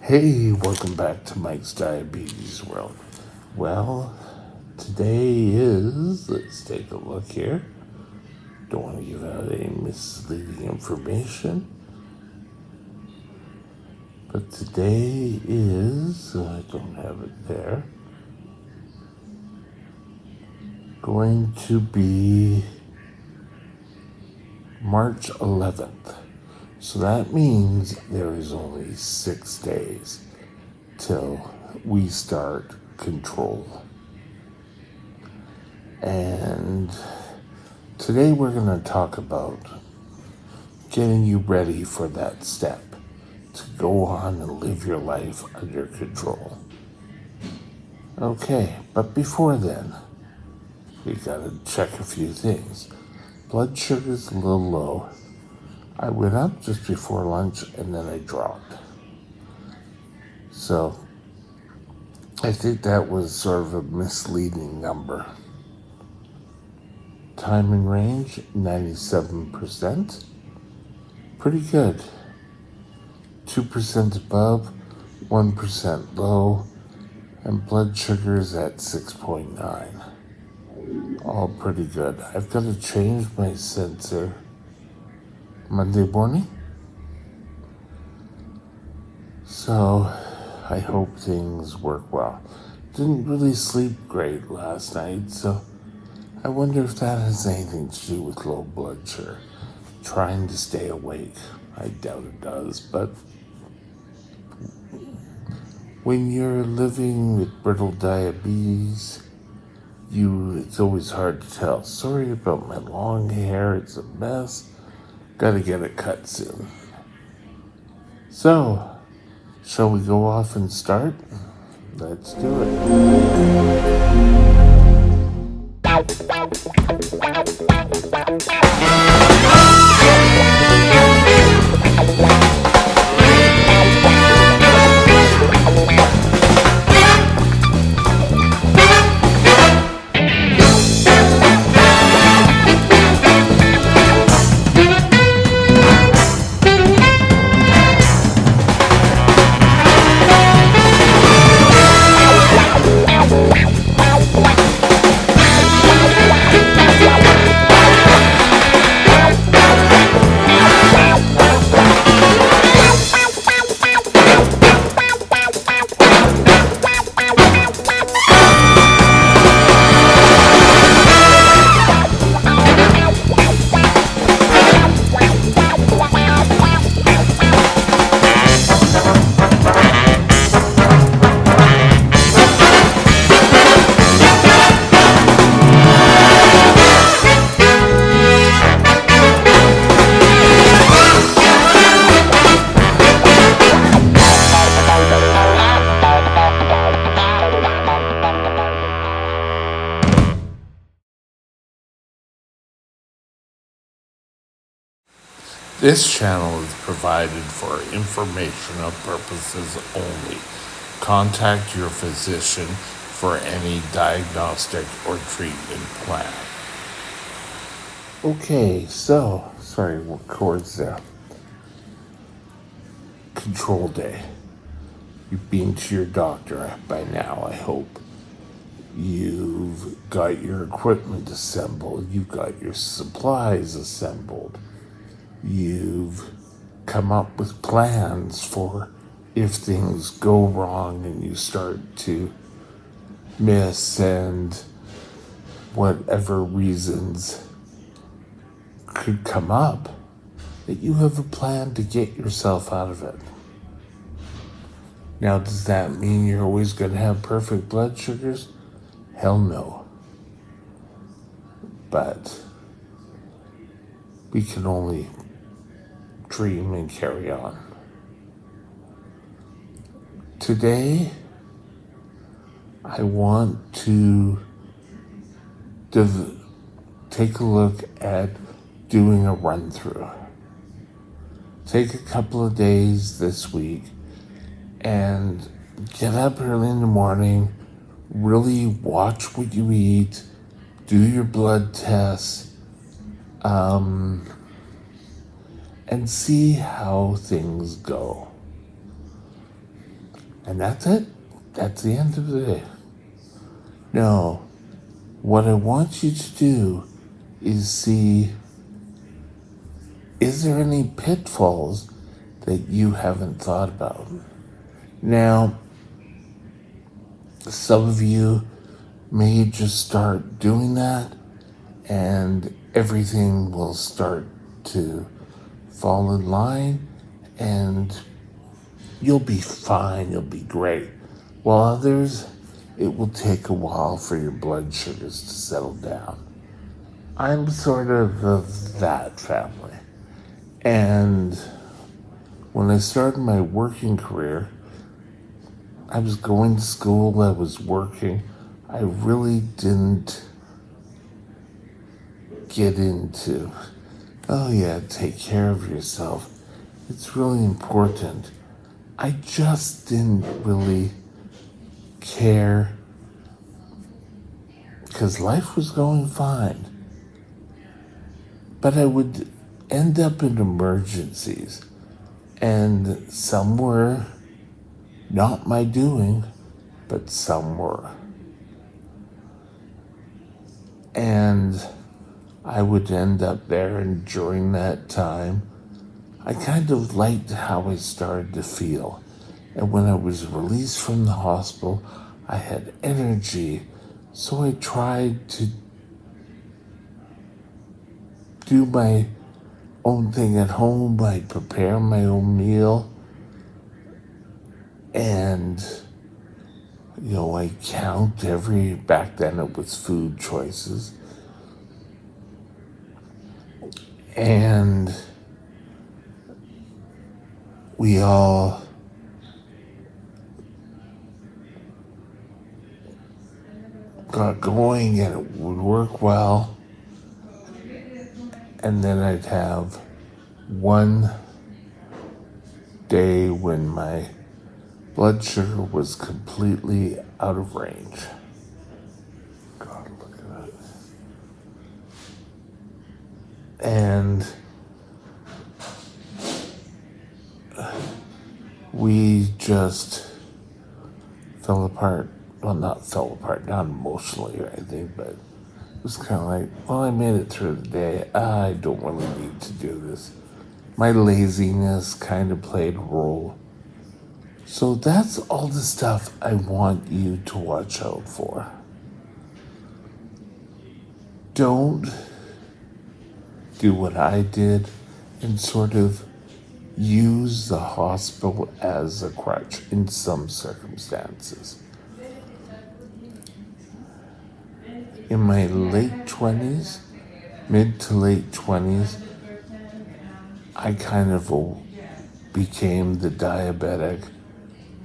Hey, welcome back to Mike's Diabetes World. Well, today is, let's take a look here. Don't want to give out any misleading information. But today is, I don't have it there, going to be March 11th. So that means there is only 6 days till we start control. And today we're going to talk about getting you ready for that step to go on and live your life under control. Okay, but before then, we gotta check a few things. Blood sugar's a little low. I went up just before lunch and then I dropped. So I think that was sort of a misleading number. Time in range, 97%. Pretty good. 2% above, 1% low, and blood sugar is at 6.9. All pretty good. I've got to change my sensor Monday morning. So I hope things work well. Didn't really sleep great last night, so I wonder if that has anything to do with low blood sugar. Trying to stay awake. I doubt it does, but when you're living with brittle diabetes, it's always hard to tell. Sorry about my long hair, it's a mess. Gotta get it cut soon. So, shall we go off and start? Let's do it. This channel is provided for informational purposes only. Contact your physician for any diagnostic or treatment plan. Okay, so, sorry, what chord's there? Control day. You've been to your doctor by now, I hope. You've got your equipment assembled. You've got your supplies assembled. You've come up with plans for if things go wrong and you start to miss and whatever reasons could come up, that you have a plan to get yourself out of it. Now, does that mean you're always going to have perfect blood sugars? Hell no. But we can only dream and carry on. Today, I want to take a look at doing a run through. Take a couple of days this week and get up early in the morning, really watch what you eat, do your blood tests, and see how things go. And that's it. That's the end of the day. No, what I want you to do is see, is there any pitfalls that you haven't thought about? Now, some of you may just start doing that and everything will start to fall in line and you'll be fine, you'll be great. While others, it will take a while for your blood sugars to settle down. I'm sort of that family. And when I started my working career, I was going to school, I was working. I really didn't get into, oh yeah, take care of yourself. It's really important. I just didn't really care because life was going fine. But I would end up in emergencies, and some were not my doing, but some were. And I would end up there, and during that time, I kind of liked how I started to feel. And when I was released from the hospital, I had energy. So I tried to do my own thing at home. I'd prepare my own meal. And, I count back then it was Food Choices. And we all got going and it would work well. And then I'd have one day when my blood sugar was completely out of range. God, look at that. And we just fell apart. Well, not fell apart, not emotionally or anything, but it was kind of like, well, I made it through the day. I don't really need to do this. My laziness kind of played a role. So that's all the stuff I want you to watch out for. Don't do what I did and sort of use the hospital as a crutch in some circumstances. In my late 20s, mid to late 20s, I kind of became the diabetic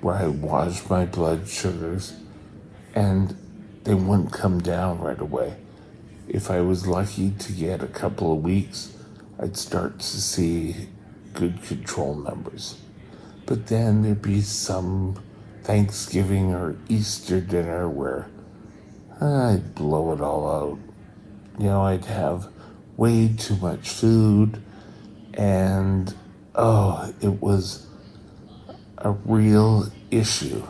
where I watched my blood sugars and they wouldn't come down right away. If I was lucky to get a couple of weeks, I'd start to see good control numbers. But then there'd be some Thanksgiving or Easter dinner where I'd blow it all out. I'd have way too much food and it was a real issue.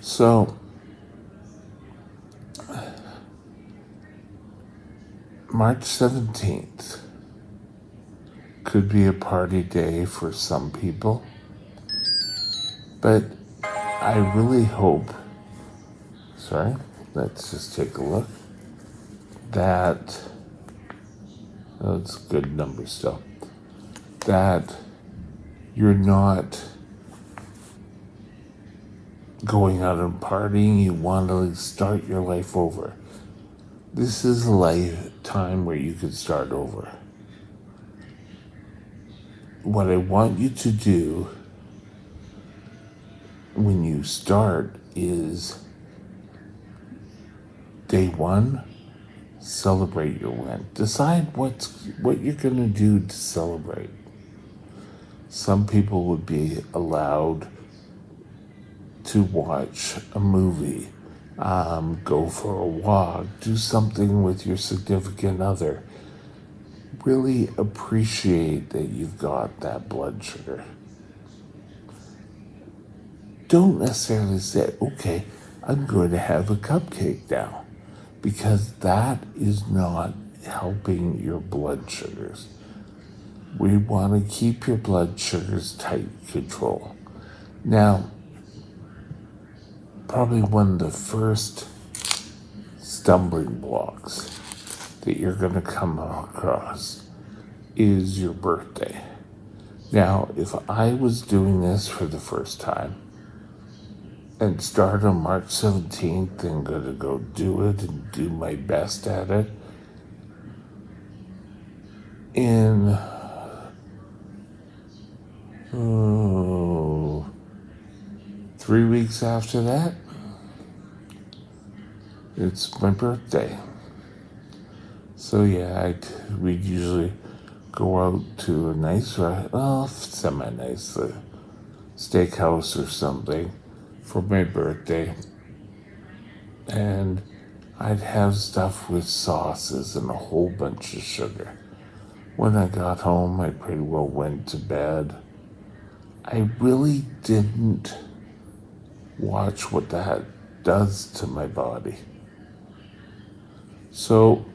So March 17th could be a party day for some people, but I really hope, let's just take a look, that, it's a good number still, that you're not going out and partying, you want to start your life over. This is a lifetime where you can start over. What I want you to do when you start is day one, celebrate your win. Decide what you're going to do to celebrate. Some people would be allowed to watch a movie, go for a walk, do something with your significant other. Really appreciate that you've got that blood sugar. don't necessarily say, okay, I'm going to have a cupcake now, because that is not helping your blood sugars. We want to keep your blood sugars tight control. Now, probably one of the first stumbling blocks that you're going to come across is your birthday. Now, if I was doing this for the first time and start on March 17th and going to go do it and do my best at it, in 3 weeks after that, it's my birthday. So yeah, we'd usually go out to a nice, semi-nice steakhouse or something for my birthday. And I'd have stuff with sauces and a whole bunch of sugar. When I got home, I pretty well went to bed. I really didn't watch what that does to my body. So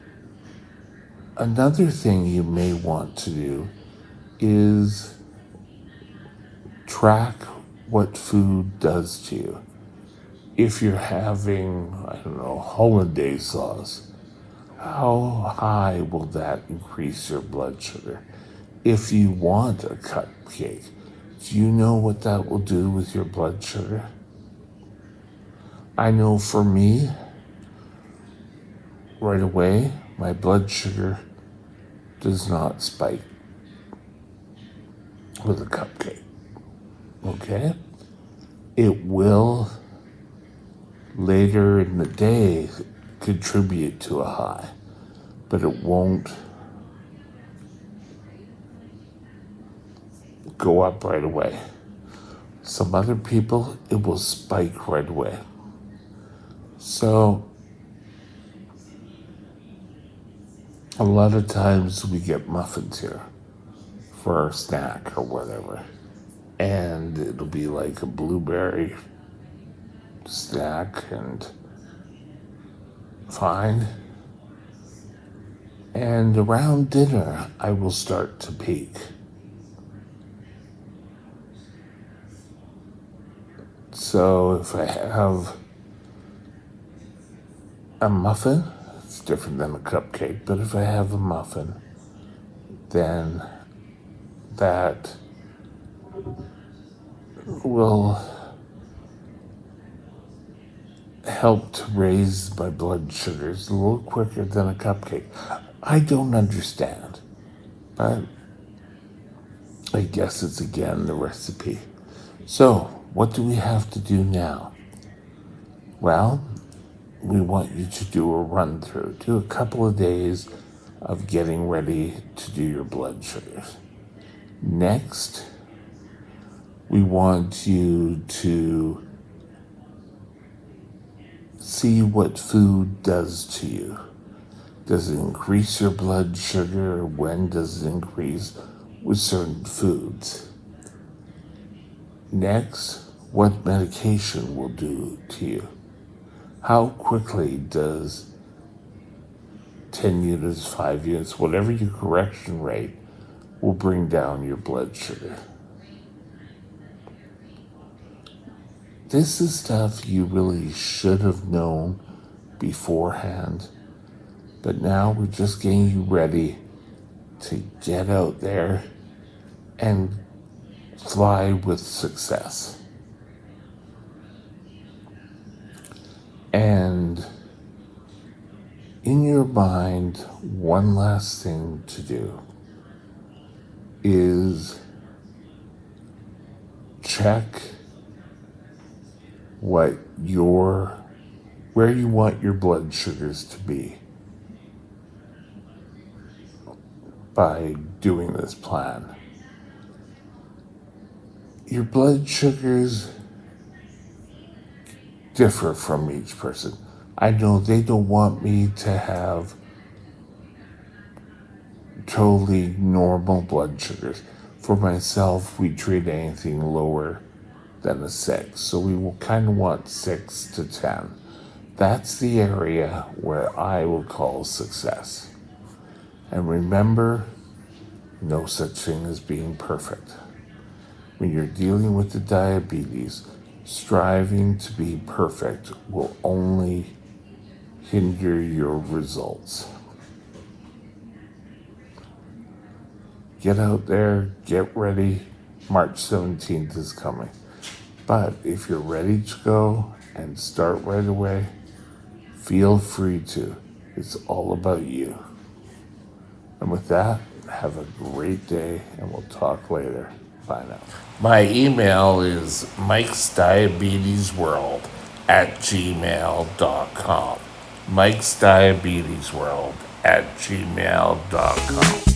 another thing you may want to do is track what food does to you. If you're having, hollandaise sauce, how high will that increase your blood sugar? If you want a cupcake, do you know what that will do with your blood sugar? I know for me, right away, my blood sugar does not spike with a cupcake. Okay? It will later in the day contribute to a high, but it won't go up right away. Some other people, it will spike right away. So a lot of times we get muffins here for our snack or whatever, and it'll be like a blueberry snack and fine. And around dinner, I will start to peak. So if I have a muffin, it's different than a cupcake, but if I have a muffin, then that will help to raise my blood sugars a little quicker than a cupcake. I don't understand, but I guess it's again the recipe. So, what do we have to do now? Well, we want you to do a run through. Do a couple of days of getting ready to do your blood sugars. Next, we want you to see what food does to you. Does it increase your blood sugar? When does it increase with certain foods? Next, what medication will do to you? How quickly does 10 units, 5 units, whatever your correction rate, will bring down your blood sugar? This is stuff you really should have known beforehand, but now we're just getting you ready to get out there and fly with success. And in your mind, one last thing to do is check where you want your blood sugars to be by doing this plan. Your blood sugars differ from each person. I know they don't want me to have totally normal blood sugars. For myself, we treat anything lower than a 6. So we will kind of want 6 to 10. That's the area where I will call success. And remember, no such thing as being perfect. When you're dealing with the diabetes, striving to be perfect will only hinder your results. Get out there, get ready. March 17th is coming. But if you're ready to go and start right away, feel free to. It's all about you. And with that, have a great day, and we'll talk later. Bye now. My email is mikesdiabetesworld@gmail.com. mikesdiabetesworld@gmail.com.